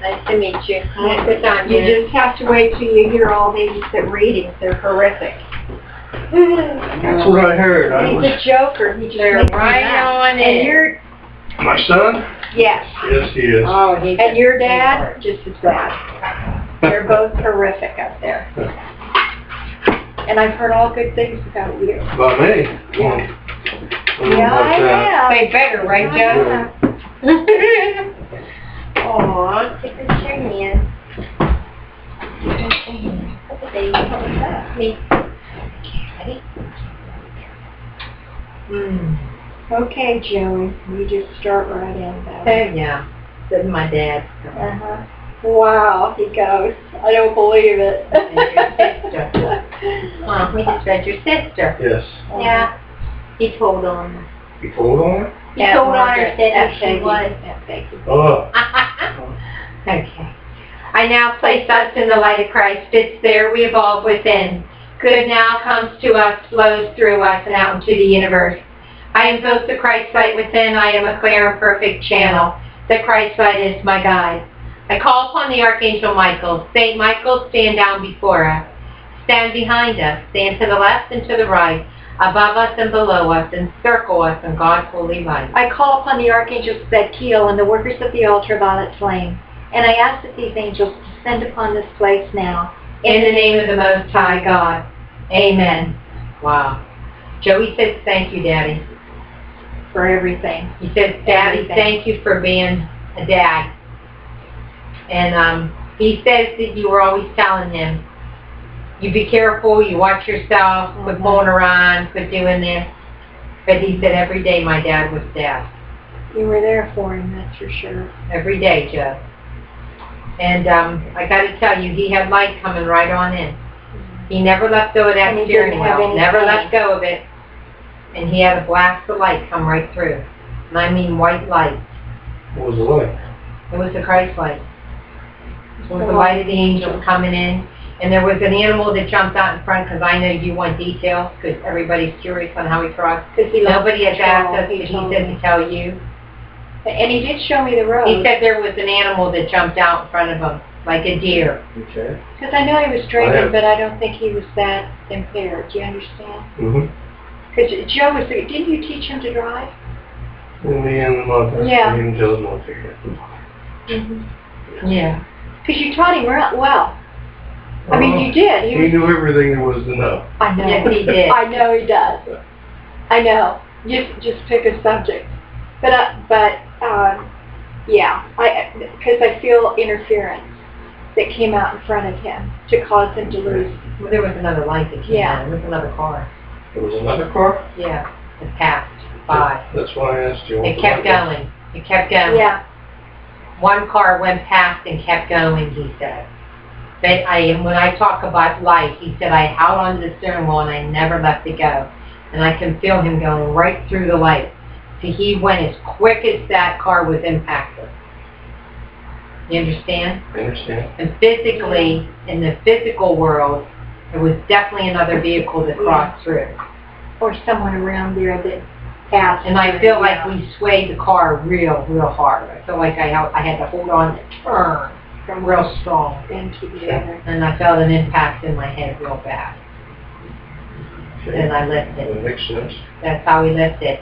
Nice to meet you. Good time. You just have to wait till you hear all these readings. They're horrific. That's what I heard. He's a joker. He just They're makes me right laugh. on And it. you're, My son? yes. Yes, he is. Oh, he's And your dad, just as bad. They're both horrific up there. And I've heard all good things about you. About me? Yeah. Yeah, I have. They better, right, Joe? Aw. Take a picture, man. Me. Okay, Joey, you just start right in, though. Oh, yeah. This is my dad. Uh-huh. Wow, he goes. I don't believe it. And your sister. Well, we just read your sister. Yes. Yeah. He told on. You told on it? He told on her, said who she was. Oh. Okay. I now place us in the light of Christ. Fits there, we evolve within. Good now comes to us, flows through us, and out into the universe. I invoke the Christ light within. I am a clear and perfect channel. The Christ light is my guide. I call upon the Archangel Michael. Saint Michael, stand down before us. Stand behind us. Stand to the left and to the right. Above us and below us, and circle us in God's holy light. I call upon the archangels Zadkiel and the workers of the ultraviolet flame, and I ask that these angels descend upon this place now. In the name of the Most High God. Amen. Wow. Joey says thank you, Daddy. For everything. He says, Daddy, Everything. thank you for being a dad. And he says that you were always telling him, you be careful, you watch yourself, quit fooling around, quit doing this. But he said every day my dad was dad. You were there for him, that's for sure. Every day, Joe. And I got to tell you, he had light coming right on in. He never let go of that And he steering didn't have wheel. any Never pain. let go of it. And he had a blast of light come right through. And I mean white light. What was it like? It was the Christ light. It was the light of the angels coming in. And there was an animal that jumped out in front, because I know you want details, because everybody's curious on how he crossed. Because he Nobody has asked us, He but he told said me. to tell you. And he did show me the road. He said there was an animal that jumped out in front of him, like a deer. Okay. Because I know he was I drinking, have- but I don't think he was that impaired. Do you understand? Mm-hmm. Because Joe was, didn't you teach him to drive? In the end, the Yeah. me and Joe's not together. Yeah. Because you taught him well. I mean, you did. He was, knew everything there was to know. I know. Yes, he did. I know he does. I know. Just pick a subject. Yeah, because I feel interference that came out in front of him to cause him to lose. Well, there was another light that came Yeah. on. There was another car. There was another car? Yeah. It passed by. That's why I asked you. It kept going. It kept going. Yeah. One car went past and kept going, he said. But when I talk about light, he said, I held on to the steering wheel and I never let it go. And I can feel him going right through the light. So he went as quick as that car was impacted. You understand? I understand. And physically, in the physical world, there was definitely another vehicle that crossed through. Or someone around there that passed. And I feel like we swayed the car real hard. I feel like I had to hold on and turn from real strong. Into the other. And I felt an impact in my head real bad. Okay. And I lifted. That makes sense. That's how we lifted.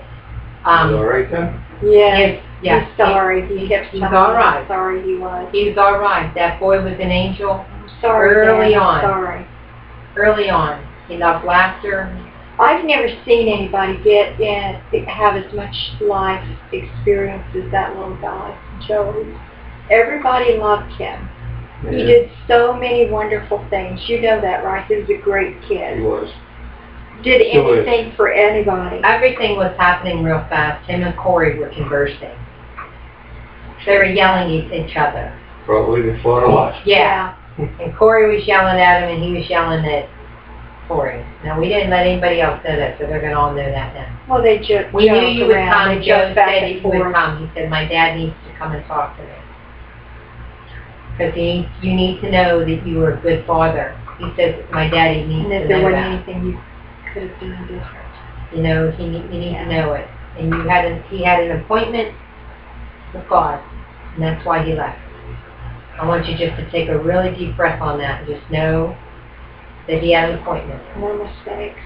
All right then? Yes. Yes. He's sorry. He kept He's telling me all right. how sorry he was. He's all right. That boy was an angel. I'm sorry, Early Dad. on. I'm sorry. Early on. He loved laughter. I've never seen anybody have as much life experience as that little guy, Joey. Everybody loved him. Yeah. He did so many wonderful things. You know that, right? He was a great He kid. was. Did Still is. anything for anybody. Everything was happening real fast. Him and Corey were conversing. They were yelling at each other. Probably they fought a lot. Yeah. And Corey was yelling at him and he was yelling at Corey. Now, we didn't let anybody else know that, so they're going to all know that now. Well, they just We knew you would come. They Joe joked back said and he would forth. come. He said, my dad needs to come and talk to me. Because you need to know that you were a good father. He says, my daddy needs And to if there know wasn't that. anything you could have done different. You know, you need to know it. And he had an appointment with God. And that's why he left. I want you just to take a really deep breath on that and just know that he had an appointment. More mistakes.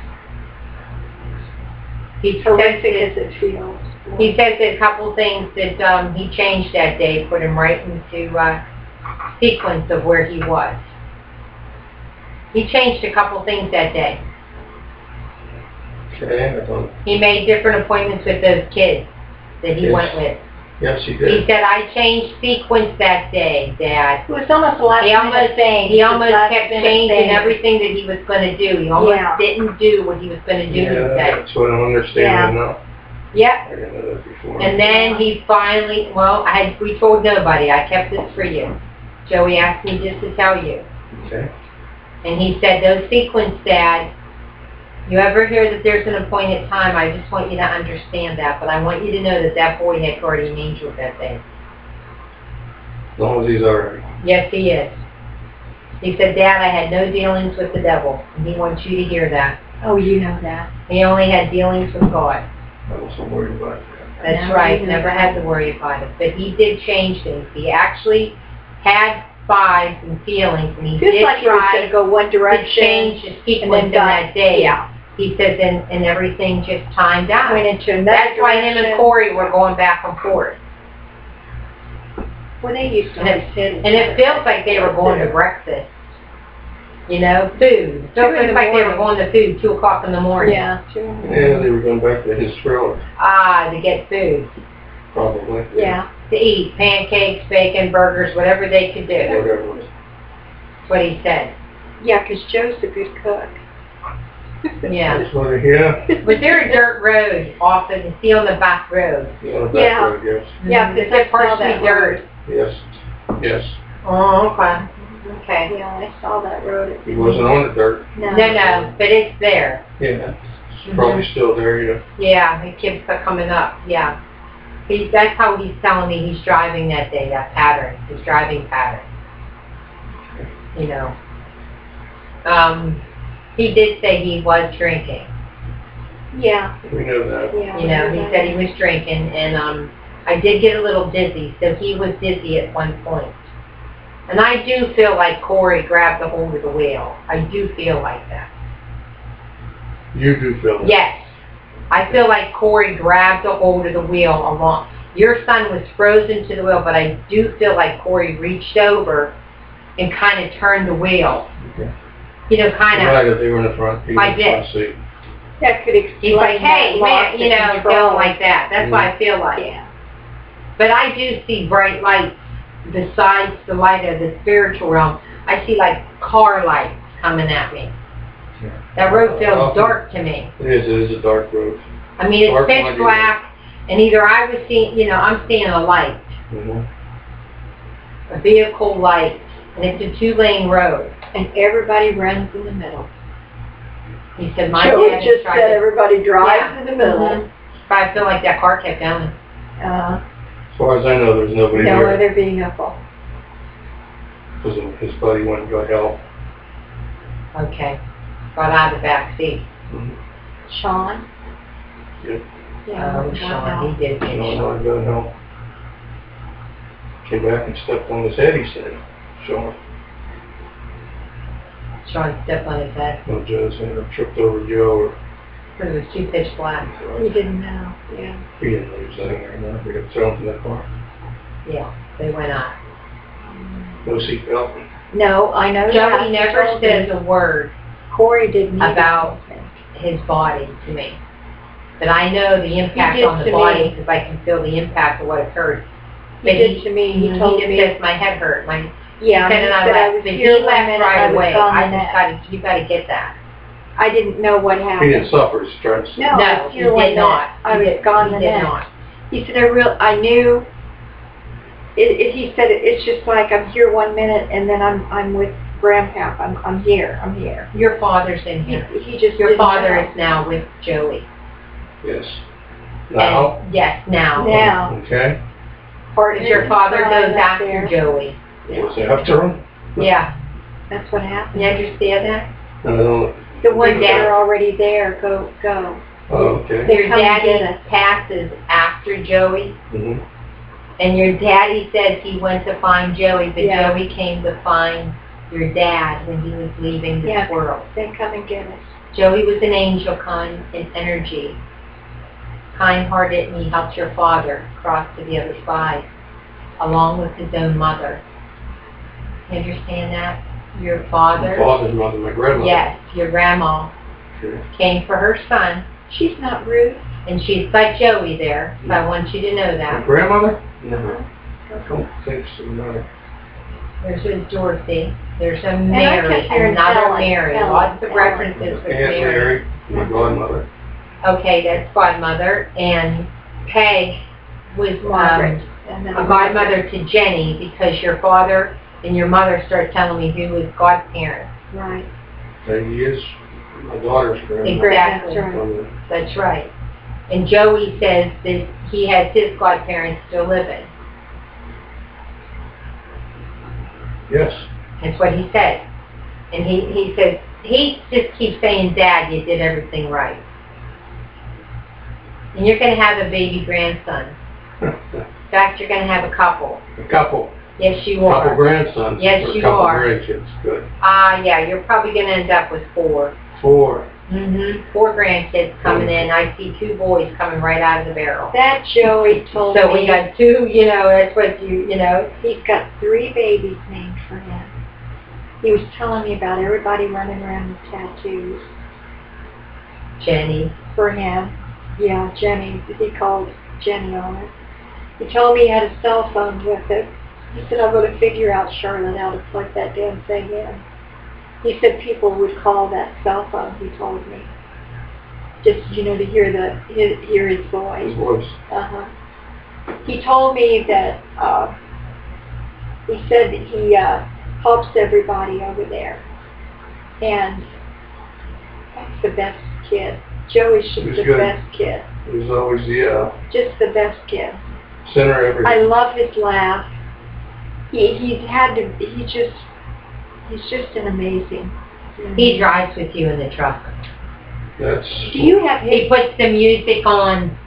He Horrific says as it feels. he says that a couple things that he changed that day, put him right into sequence of where he was. He changed a couple things that day. Okay, I don't, He made different appointments with those kids that he Yes. went with. yes, he He did. said, I changed sequence that day, Dad. It was almost a last He almost, minute thing. he almost Last kept minute changing thing. everything that he was going to do. He almost Yeah. didn't do what he was going to do, he Yeah, said. that's what I'm understanding now. Yep. I didn't know that before. And then he finally, well, we told nobody. I kept this for you. Joey asked me just to tell you. Okay. And he said, those sequence, Dad, you ever hear that there's an appointed time, I just want you to understand that. But I want you to know that that boy had guardian angels that day. As long as he's alright. Yes, he is. He said, Dad, I had no dealings with the devil. And he wants you to hear that. Oh, you know that. He only had dealings with God. I wasn't worried about that. That's No, right. you know Never had to worry about it. But he did change things. He actually had vibes and feelings, and he Feels did like he was going try to go one to direction. change the and sequence then in that day. Yeah. He says, and everything just timed out. Went into another That's why him and direction. Corey were going back and forth. Well, they used to And have it, and it feels like they were going to breakfast. You know, food. It feels like they were going to food, 2 o'clock in the morning. Yeah, Yeah, they were going back to his trailer, To get food. probably. Yeah. To eat pancakes, bacon, burgers, whatever they could do. Whatever. That's what he said. Yeah, because Joe's a good cook. Yeah. That's what I hear. Was there a dirt road off of the see on the back road? On the back Yeah. road, yes. Yeah, Is because it partially dirt? Yes. Yes. Oh, okay. Okay. Yeah, I saw that road. He wasn't on the dirt. No. No, but it's there. Yeah. It's probably still there, yeah. Yeah, it keeps coming up. Yeah. That's how he's telling me he's driving that day, that pattern, his driving pattern. You know. He did say he was drinking. Yeah. We know that. Yeah. You know, he said he was drinking, and I did get a little dizzy, so he was dizzy at one point. And I do feel like Corey grabbed a hold of the wheel. I do feel like that. You do feel that. Yes. I feel like Corey grabbed a hold of the wheel along. Your son was frozen to the wheel, but I do feel like Corey reached over and kind of turned the wheel. Okay. You know, kind of. Right, if they were in the front, he was I in the did. front seat. That could explain He's like, hey, that man, loss you of know, control. going like that. That's what I feel like. Yeah. But I do see bright lights besides the light of the spiritual realm. I see like car lights coming at me. Yeah. That road feels dark to me. It is a dark road. I mean, it's Dark pitch light, black, and either I was seeing, you know, I'm seeing a light, Mm-hmm. a vehicle light, and it's a 2-lane road. And everybody runs in the middle. He said, my Joey dad just tried said to... everybody drives Yeah. in the middle. Mhm. But I feel like that car kept going. As far as I know, there's nobody No there. other vehicle. Because his buddy went and got help. Okay. Got out of the back seat. Mm-hmm. Sean? Yep. Yeah. Oh, Sean, he did get Sean shot. went and got help. Came back and stepped on his head, he said. Sean. Sean stepped on his head. No, Joe said, I tripped over Joe, or Because it was too pitch black. You didn't know. Yeah. he didn't know he was sitting there. No, he got thrown from that car. Yeah, they went on. No seatbelt. No, I know that. Joey He never told says me. a word Corey didn't either. about his body to me. But I know the impact did on the to body me. because I can feel the impact of what occurred. He did to me. He told just me. says my head hurt. Yeah, He he said, and I said I left. was But here he one left minute, right I was away. gone the I next. just you gotta get that. I didn't know what He happened. didn't suffer his stripes. No, I No, was he here one did not. minute. I was gone the He did next. not. He said, I knew, he said, it's just like I'm here one minute and then I'm with Grandpa. I'm here. Your father's in here. He just Your didn't father know. is now with Joey. Yes. Now? And yes, now. Now. Okay. Partner Because your father inside goes up after there. Joey. Was it after him? Yeah. That's what happened. You understand that? I don't. The ones Your that dad- are already there, go. Oh, okay. They Your come and get daddy us. passes after Joey, Mm-hmm. And your daddy says he went to find Joey, but Yeah. Joey came to find your dad when he was leaving this Yeah. world. They come and get us. Joey was an angel, kind in energy, kind-hearted, and he helped your father cross to the other side, along with his own mother. You understand that? Your father, My father's mother, my grandmother. yes, your grandma, Okay. came for her son, She's not rude. and she's got Joey there, so I want you to know My that. grandmother? No. I don't think so, no. There's a Dorothy, there's a I Mary, kept hearing another Ellen, Mary, Ellen, lots of Ellen. references with Aunt Mary, my godmother. Okay, that's godmother, and Peg was Margaret. And then a godmother to Jenny, because your father and your mother started telling me who was godparents. Right. He is my daughter's grandmother. Exactly. That's right. That's right. And Joey says that he has his godparents still living. Yes. That's what he said. And he says, he just keeps saying, Dad, you did everything right. And you're going to have a baby grandson. In fact, you're going to have a couple. A couple. Yes, you Couple are. grandsons. Yes, or you a couple are. grandkids. Good. Yeah, you're probably going to end up with 4. 4. 4 grandkids coming in. I see 2 boys coming right out of the barrel. That Joey told So me we got 2, that's what you know. he's got 3 babies named for him. He was telling me about everybody running around with tattoos Jenny. for him. Yeah, Jenny. He called Jenny on it. He told me he had a cell phone with it. He said, I'm going to figure out, Charlotte, how to plug that damn thing in. He said people would call that cell phone, he told me. Just, to hear hear his voice. His voice. Uh-huh. He told me that, he said that he helps everybody over there. And that's the best kid. Joey's just He's the good. best kid. He's always the Just the best kid. center of everything. I love his laugh. He's just an amazing. He drives with you in the truck. That's. Do you have He his? puts the music on.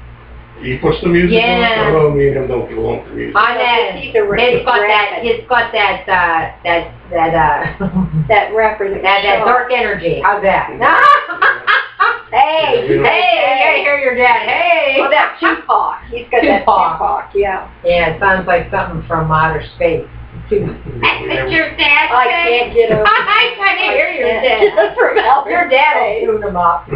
He puts the music Yeah. on? Oh, me and him don't get along with the music. I know. He's a It's got that. rapper. It's got that. That rapper that that dark energy. How's that? Hey, Yeah, Hey, I hear your dad. Hey. Oh, that Tupac. He's got that Tupac. Tupac. Yeah. Yeah, it sounds like something from outer space. That's your dad. I can't get over. I can't hear your dad. From outer Your dad will space. tune them up.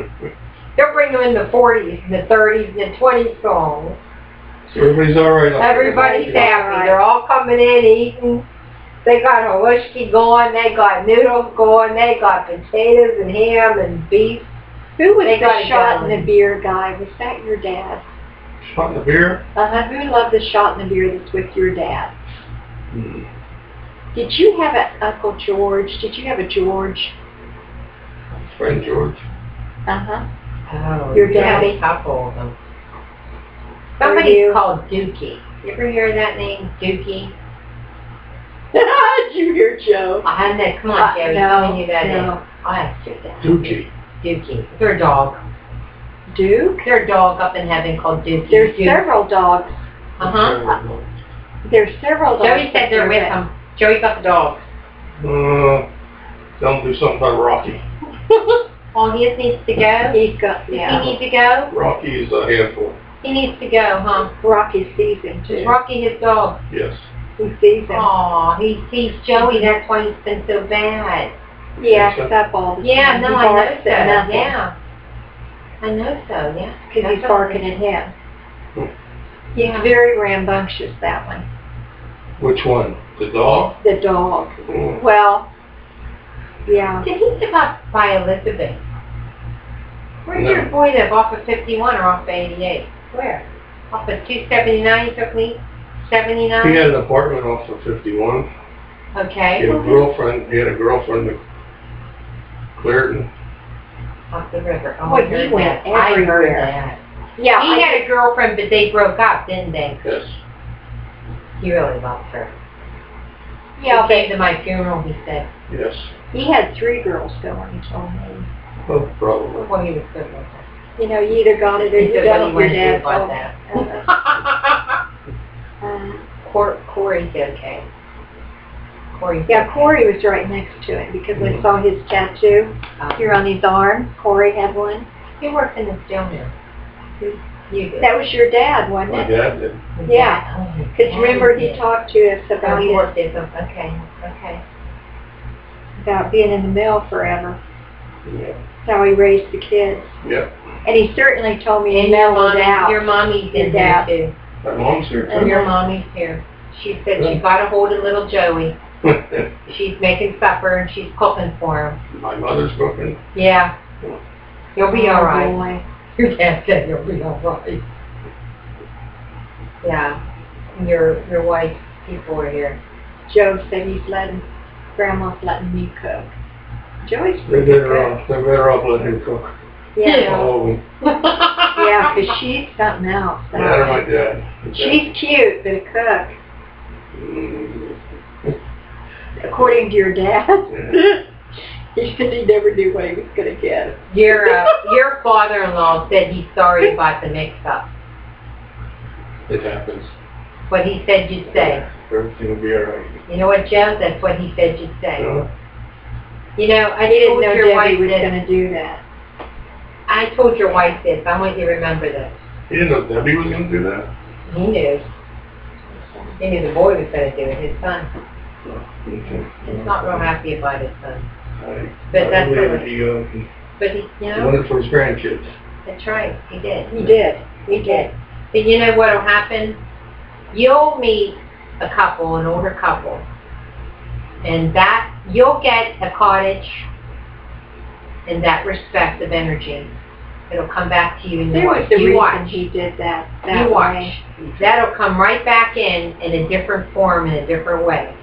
They'll bring them in the 40s, and the 30s, and the 20s songs. So everybody's all right. Everybody's Yeah. happy. They're all coming in eating. They got a whiskey going. They got noodles going. They got potatoes and ham and beef. Who was They got the it shot in going. the beer guy? Was that your dad? Shot in the beer? Who loved the shot in the beer that's with your dad? Hmm. Did you have an Uncle George? Did you have a George? Friend George. Uh-huh. Oh, Your you have daddy? a couple of them. Or Somebody's you? called Dookie. You ever hear that name, Dookie? Did you hear Joe? I know. Come on, Joe. no, Tell me who that no. is. I'll ask you that. Dookie. Dookie. They're a dog. Duke? They're a dog up in heaven called Dookie. There's Duke. several dogs. Uh-huh. There's several dogs. Joey said they're with him. Joey got the dogs. Tell him to do something about Rocky. Oh, he just needs to go? He's got, Does yeah. he need to go? Rocky is a handful. He needs to go, huh? Rocky sees him too. Is Rocky his dog? Yes. He sees him. Aw, he sees Joey. That's why he's been so bad. He acts up all the time. Yeah, no, He I know barks so. at nothing. Yeah. I know so, yeah. Because he's barking at him. He's Yeah. very rambunctious, that one. Which one? The dog? The dog. Mm. Well, yeah. Did he live up by Elizabeth? Where's No. your boy live? Off of 51 or off of 88? Where? Off of 279, took me? 79? He had an apartment off of 51. Okay. He had a girlfriend. He had a girlfriend in Clairton. Off the river. Oh, Boy, I heard he went that. I heard everywhere. that. Yeah, He had a girlfriend, but they broke up, didn't they? Yes. He really loved her. yeah, He came to my funeral, he said. Yes. he had 3 girls going, he told me. Oh, probably. Well, he was good with her. You know, you either got it or He you said what he don't. Your went to dad about told me. that. Corey's okay. Corey's Yeah, okay. Corey was right next to him because I saw his tattoo here on his arm. Corey had one. He works in the steel mill. You did. That was your dad, wasn't My it? dad did. Yeah. Oh, Because remember he talked to us Oh, about he this, worked at some, okay. about being in the mill forever. Yeah. How he raised the kids. Yep. And he certainly told me he And mellowed out. your mommy's in Your there dad. too. My mom's here And too. your mommy's here. She said she got a hold of little Joey. She's making supper and she's cooking for him. My mother's cooking. Yeah. You'll be Oh, alright. boy. Your dad said you'll be alright. Yeah. And your wife's people are here. Joe said Grandma's letting me cook. Joey's They're pretty better good. off. They're better off letting him cook. Yeah. All of them. Yeah, because she's something else. Dad or my dad. She's cute, but a cook. Mm, According to your dad. yeah. He said he never knew what he was going to get. Your father-in-law said he's sorry about the mix-up. It happens. What he said you'd say. Everything will be alright. You know what, Joe? That's what he said you'd say. No? You know, I He didn't told know your Debbie wife was this. going to do that. I told your wife this. I want you to remember this. He didn't know Debbie was going to do that. He knew. He knew the boy was going to do it, his son. Okay. He's not real happy about his son. But that's believe what- it. He But he, you know, wanted for his grandkids. that's right. He did. He did. He did. But you know what'll happen? You'll meet a couple, an older couple, and that you'll get a cottage in that respect of energy. It'll come back to you and your There was wife. the You reason watch. he did that. You That watch. way. That'll come right back in a different form, in a different way.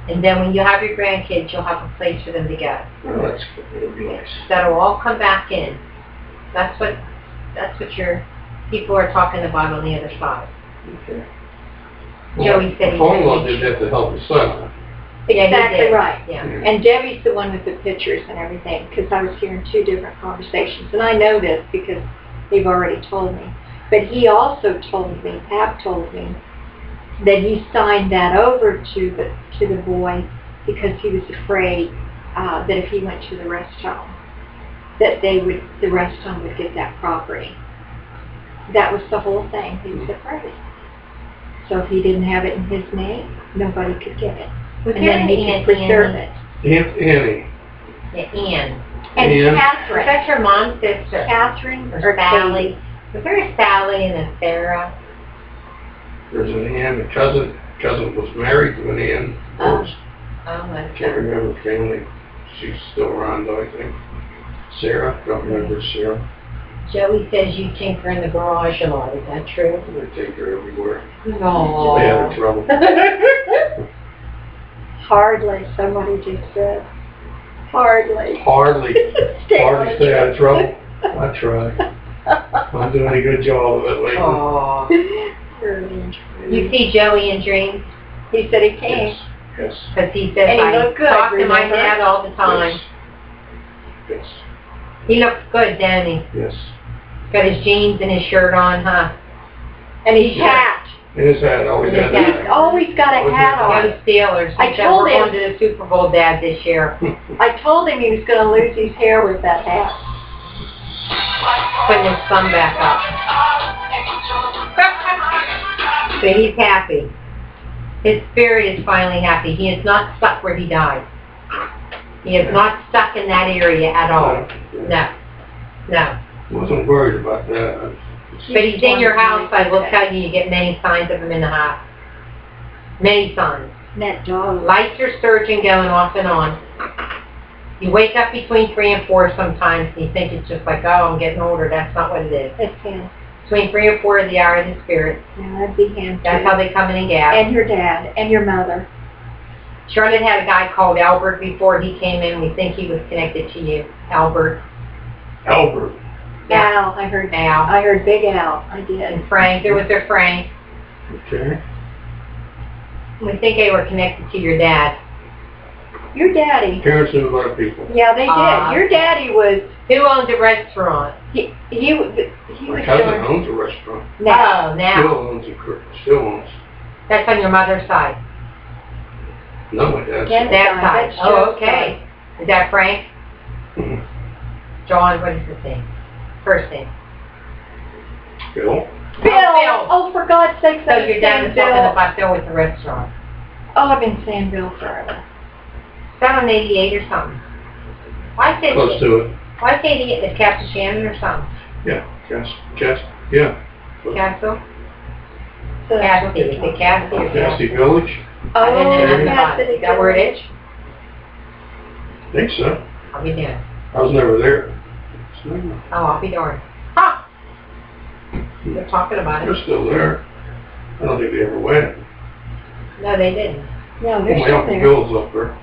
And then when you have your grandkids, you'll have a place for them to go. Oh, that's good. It'll be nice. That'll all come back in. That's what your people are talking about on the other side. Okay. Joey said My he father-in-law did. did that to help his son. Yeah, he Exactly did. right. Yeah. And Debbie's the one with the pictures and everything, because I was hearing two different conversations. And I know this because they've already told me. But he also told me, Pap told me, that he signed that over to the boy because he was afraid that if he went to the rest home, that the rest home would get that property. That was the whole thing. He was afraid. So if he didn't have it in his name, nobody could get it. Was And there then an he Aunt could preserve Annie? it. Aunt Annie. Yeah, Ann. And Ann? Was Catherine. that your mom's sister? Catherine Or or Sally? Katie? Was there a Sally and a Sarah? There's an Ann, a cousin. Cousin was married to an Ann. Oh. Oh, I that's can't remember the family. She's still around though, I think. Sarah, don't remember Sarah. Joey says you tinker in the garage a lot. Is that true? They take her everywhere. No. Stay out of trouble. Hardly, somebody just said. Hardly. Hardly Stay stay out of trouble. I try. I'm doing a good job of it lately. Aw. You see Joey in dreams? He said he came. Yes. Yes. Because he says, And he I looked good, talk to my remember? dad all the time. Yes. He looks good, doesn't he? Yes. Got his jeans and his shirt on, huh? And his Yeah. hat. In his hat, always had He's He's that. always got a Always hat had on. Go Steelers. I Except told we're him- going to the Super Bowl, Dad, this year. I told him he was going to lose his hair with that hat. Putting his thumb back up. So he's happy. His spirit is finally happy. He is not stuck where he died. He is not stuck in that area at all. No. No. Wasn't worried about that. But he's in your house, I will tell you, you get many signs of him in the house. Many signs. That dog. Lights are surging, going off and on. You wake up between 3 and 4 sometimes, and you think it's just like, oh, I'm getting older. That's not what it is. That's him. Between 3 and 4 is the hour of the spirit. Yeah, that'd be him. That's too. how they come in and gas. And your dad. And your mother. Charlotte had a guy called Albert before he came in. We think he was connected to you. Albert. Albert. Al. I heard Al. I heard Big Al. I did. And Frank. There was their Frank. Okay. We think they were connected to your dad. Your daddy. Parents knew a lot of people. Yeah, they did. Your daddy was. Who owned the restaurant? He My was cousin doing. owns a restaurant. Now. Oh, now. Still owns. That's on your mother's side. No, my dad's. Dad's That side. That's Oh, Joe's okay. Is that Frank? Mhm. John, what is his name? First name. Bill? Bill! Oh, for God's sake, So your dad was Bill. talking about Bill with the restaurant. Oh, I've been saying Bill forever. Is that on 88 or something? Why say Close to it. Why say 88? Is Castle Shannon or something? Yeah, yeah. Castle? So that's what Cassie. they're Is it talking Cassie or Cassie Cassie? Village? I didn't know Oh, nothing about it. Cassidy Is that where it is? I think so. I'll be damned. I was never there. Oh, I'll be darned. Huh! They're talking about They're it. still there. I don't think they ever went. No, they didn't. No, Well, they're my still Uncle there. Bill's up there.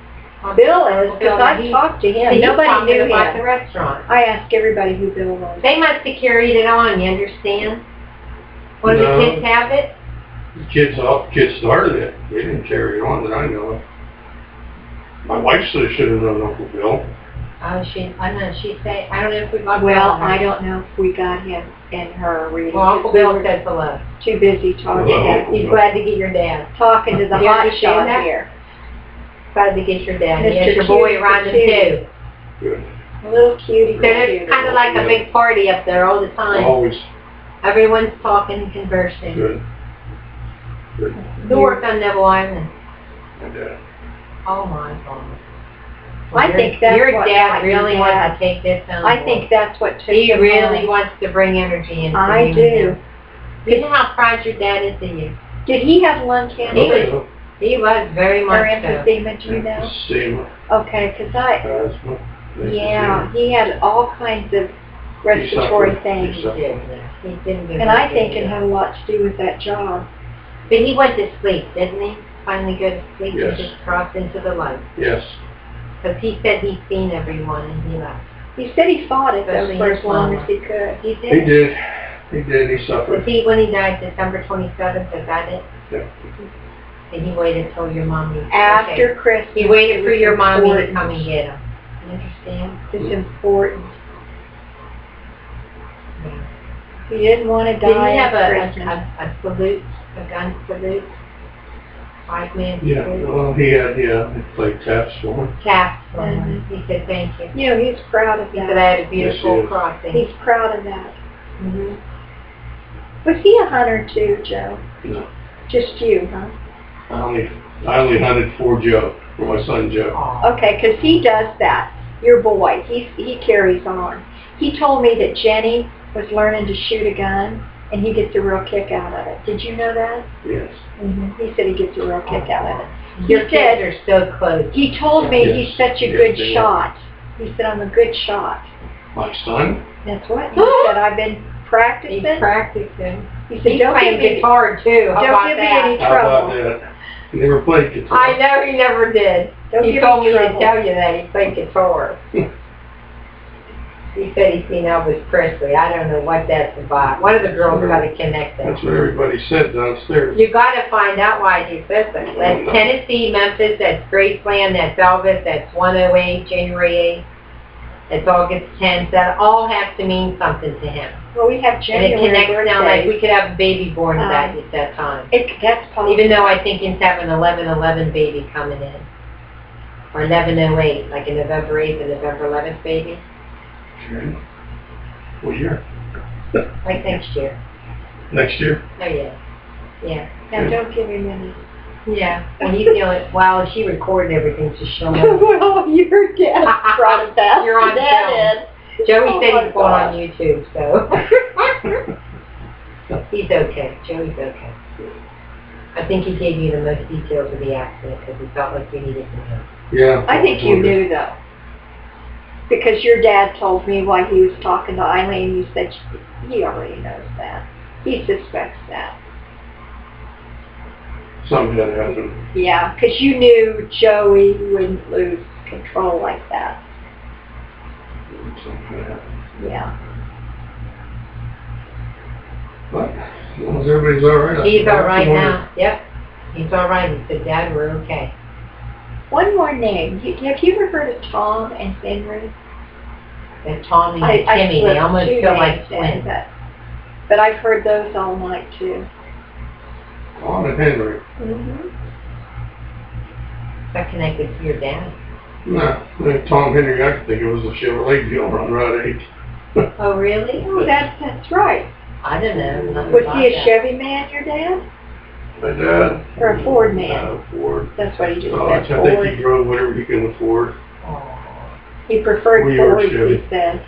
Bill is, because I He- talked to him. He's Nobody talking knew about the him. restaurant. I asked everybody who Bill was. They must have carried it on, you understand? One of No. the kids have it? The kids started it. They didn't carry it on that I know of. My wife said I should have known Uncle Bill. Oh, I don't know, she said, I don't know if we got Well, Bill or I not. don't know if we got him and her reading. Well, Uncle because we Bill were says hello. too busy talking Hello. to, He's glad to get your dad. talking to the You hot understand shot that? here. Glad to get your dad. He Mr. has your boy Cute around him Patootie. too. Good. A little cutie. So it's kind of like a big party up there all the time. Always Everyone's talking and conversing. good. Good. Who worked on Neville Island? My dad. Oh my God. I think that's your what dad got really your wants dad. to take this on I board. think that's what took He him really home. wants to bring energy into I you. do. You know how proud your dad is of you. Did he have lung cancer He was very or much so. emphysema, do you know? Same Okay, because asthma. yeah, he had all kinds of respiratory things. He did, yeah. He didn't do And I very think good. it had a lot to do with that job. But he went to sleep, didn't he? Finally go to sleep Yes. and just crossed into the light. Yes. Because he said he'd seen everyone and he left. He said he fought it though Especially for his as long mama. as he could. He He did. did. He did. He Was suffered. he, when he died, December 27th, is that it? Yeah. And he waited till your mommy. After Okay. Christmas. He waited for it was your mommy to important. come and get him. You understand? It's important. Yeah. He didn't want to Did he die have at Christmas. a salute, a gun salute? 5-man Yeah. salute? Well, he played taps for him. Taps for him. Mhm. He said thank you. You know, he's proud of He said that. I had a Yes, beautiful he is. crossing. He's proud of that. Mhm. Was he a hunter too, Joe? No. Just you, huh? I only hunted for Joe, for my son Joe. Aw. Okay, because he does that. Your boy, he carries on. He told me that Jenny was learning to shoot a gun, and he gets a real kick out of it. Did you know that? Yes. He said he gets a real kick out of it. Your He said- kids are so close. He told me Yes. he's such a Yes, good they are. shot. He said, I'm a good shot. My son? That's what he said. I've been He's practicing. practicing. He said, He's don't playing give me, guitar too. How don't about give me that? any How about trouble. that? He never played guitar. I know he never did. Don't He give told me me to trouble. tell you that he played guitar. He said he's seen Elvis Presley. I don't know what that's about. One of the girls got to connect that. That's what everybody said downstairs. You got to find out why he says that. That's Tennessee, Memphis, that's Graceland, that's Elvis, that's 108, January 8th, that's August 10th. That all has to mean something to him. Well, we have And it January connects now, like we birthdays. could have a baby born at that time. That's possible. Even though I think he's having an 11/11 baby coming in. Or 11/08, like a November 8th and November 11th baby. Okay. What year? Like next year. Next year? Oh, yeah. Yeah. Now, don't give him any. Yeah. When he's feeling, well, she recorded everything, so she'll know. Well, your dad brought it back. You're on Dad film. is. Joey Oh, said my he's going on God. YouTube, so. He's okay. Joey's okay. I think he gave you the most details of the accident because he felt like you needed to know. Yeah. I think you knew, though. Because your dad told me while he was talking to Eileen, you said he already knows that. He suspects that. Something had happened. Yeah, because you knew Joey wouldn't lose control like that. Something had happened. Yeah. But, as long as everybody's all right. He's all right now. Yep. He's all right. He said, Dad, we're okay. One more name. Have you ever heard of Tom and Henry? And Tommy and Timmy, they slipped almost two feel like names in, twins. but I've heard those all night too. Tom and Henry. Mm-hmm. Is that connected to your dad? No, Tom Henry, I think it was a Chevrolet deal on Route 8. Oh, really? Oh, that's right. I don't know. nothing Was about he a that. Chevy man, your dad? My dad. Or a Ford man? Ford. That's what he just Oh, said, I think Ford. he drove whatever he can afford. Oh. He preferred We were Fords, Chevy. he said.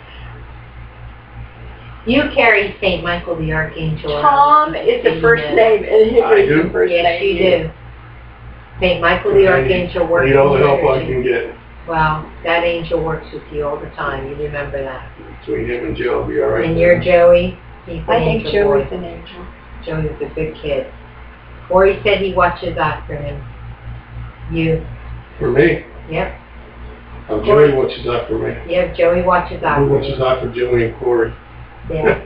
You carry St. Michael the Archangel. Tom is the first name, and I Henry is do? the first Yes, name. you do. St. Michael the Archangel works Need all the with help I energy. can get. Well, that angel works with you all the time. You remember that. Between him and Joe, I'll be all right. And you're Joey. He's an I think angel Joey's boy. an angel. Joey's a good kid. Corey said he watches after him. You. For me. Yep. Oh, Joey watches out for me. Yep, Joey watches after Who watches you. out for Joey and Corey? Yeah.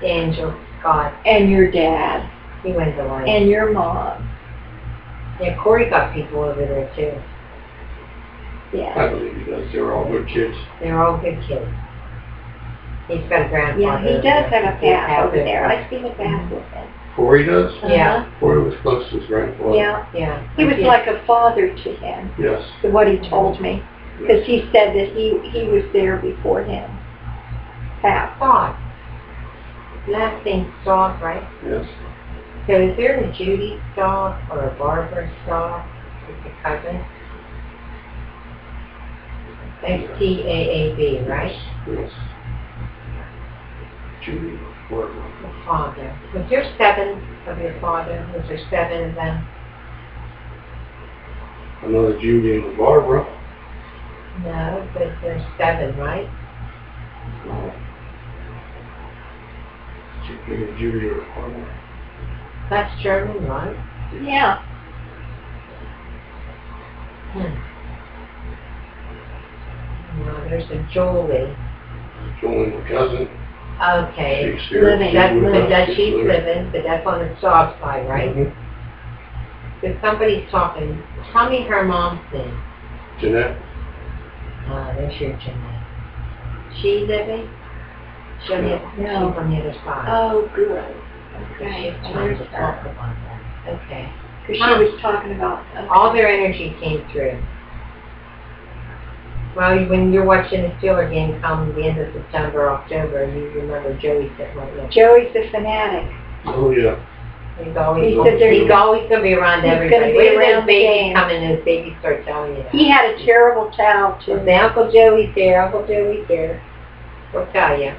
The angel. God. And your dad. He wins the line. And your mom. Yeah, Corey got people over there too. Yeah. I believe he does. They're all good kids. They're all good kids. He's got a grandfather. Yeah, he over does there. have a He path has over it. there. I've seen a path with him. Corey does? Yeah. Corey was close to his grandfather. Yeah. Yeah. He was like a father to him, Yes. what he told me. Because he said that he was there before him. Pat. Stott. Last name Stott, right? Yes. So is there a Judy Stott or a Barbara Stott? It's a cousin. S-T-A-A-B, right? Yes. Judy. Barbara. The father. Was there 7 of your father? Was there 7 of them? Another Judy and a Barbara. No, but there's 7, right? Judy or Barbara. That's German, right? Yeah. No, there's a Jolie. Joel and her cousin. Okay. She's here. Living. That's She's with us. that She's she's living. living, but that's on the soft side, right? Mhm. If somebody's talking, tell me her mom's name. Jeanette. There's your Jeanette. She living? She's on the, No. she's on the other side. Oh, good. So Okay. she's Well, trying there's to talk her. about that. Okay. Because she was talking about... Okay. All their energy came through. Well, when you're watching the Steeler game come the end of September, October, you remember Joey sitting right there. Joey's a fanatic. Oh, yeah. He's always, He said there's- he's always going to be around He's everybody. gonna be Wait till around those the babies game. come and those babies start telling you that. He had a terrible child, So too. say, Uncle Joey's here, Uncle Joey's here. We'll tell you.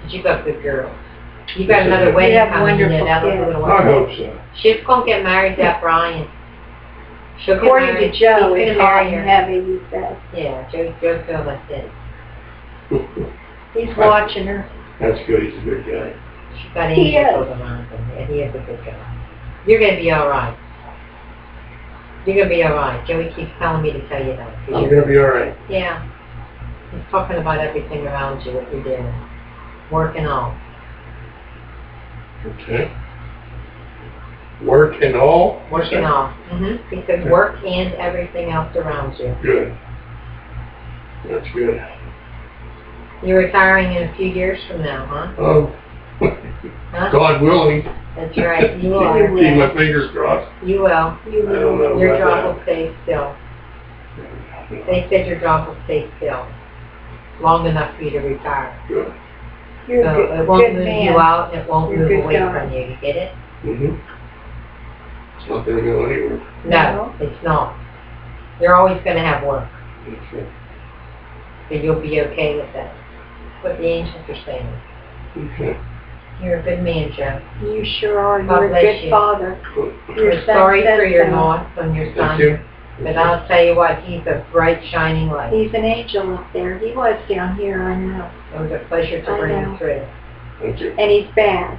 But you got good girls. You got another wedding have coming, you know, wonderful that kids. little I one. hope so. She's going to get married to that Brian. She'll get According to married. Joe, He's it's gonna hot marry and her. heavy, he said. Yeah, Joe feels like this. He's watching her. That's good. He's a good guy. She's got He angels is. around him. Yeah, he is a good guy. You're going to be all right. You're going to be all right. Joey keeps telling me to tell you that. I'm going to be all right. Yeah. He's talking about everything around you, what you're doing. Work and all. Okay. Work and all? Work and all. He said work and everything else around you. Good. That's good. You're retiring in a few years from now, huh? Oh, Huh? God willing. That's right. You Keep are. my fingers crossed. You will. I don't know Your about job will stay still. They said your job will stay still. Long enough for you to retire. Good. You're So a it won't good move man. you out, it won't You're a move good away guy. from you. You get it? Mm-hmm. It's not going to go anywhere. No, it's not. You're always going to have work. Okay. So you'll be okay with that. That's what the angels are saying. Okay. You're a good man, Joe. You sure are. God You're a bless good you. father. Your We're son sorry said for your so. loss on your Thank son. you. But I'll tell you what, he's a bright, shining light. He's an angel up there. He was down here, I know. It was a pleasure to I bring know. him through. Thank you. And he's bad.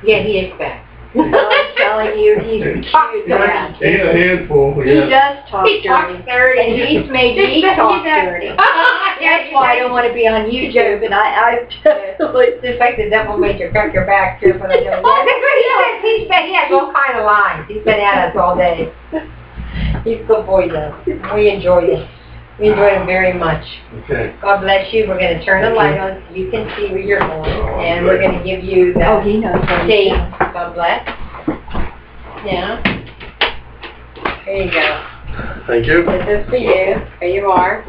Yeah, he is back. I'm telling you, he's cute bad. He's a handful. He Yeah. does talk He talks dirty. dirty. And he's made me talk dirty. That's why I don't want to be on YouTube, and I Just like the devil made you crack your back, too, but I don't know. That's what he said. He has all kind of lines. He's been at us all day. He's a good boy, though. We enjoyed it. We enjoyed him very much. Okay. God bless you. We're going to turn the light on so you can see where you're going. And we're going to give you Oh, the he knows what he's date. doing. God bless. Yeah. Here you go. Thank you. This is for you. Here you are.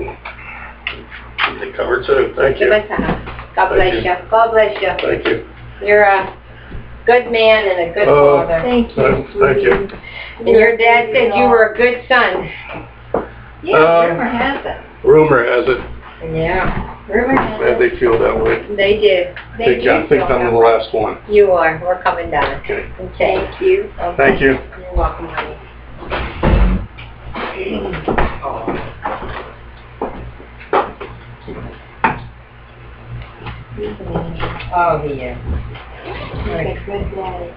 They covered too. Thank you. God bless you. God bless you. Thank you. You're a good man and a good father. Thank you. Thank you. And your dad said you were a good son. Yeah, rumor has it. Rumor has it. Yeah. Rumor has Glad it. they feel that way. They do. I think I'm the last one. You are. We're coming down. Okay. Okay. Thank you. Okay. Thank you. You're welcome, honey. Oh, he is. He's a good daddy.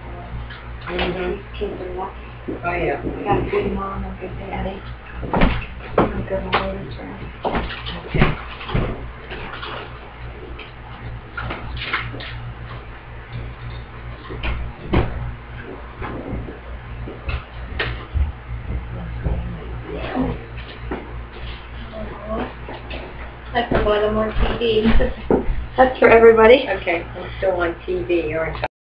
Mm-hmm. These kids are lucky. Oh, yeah. Got a good mom and good daddy. And a good mother's friend. That's the bottom on TV. That's for everybody. Okay, I'm still on TV, aren't I?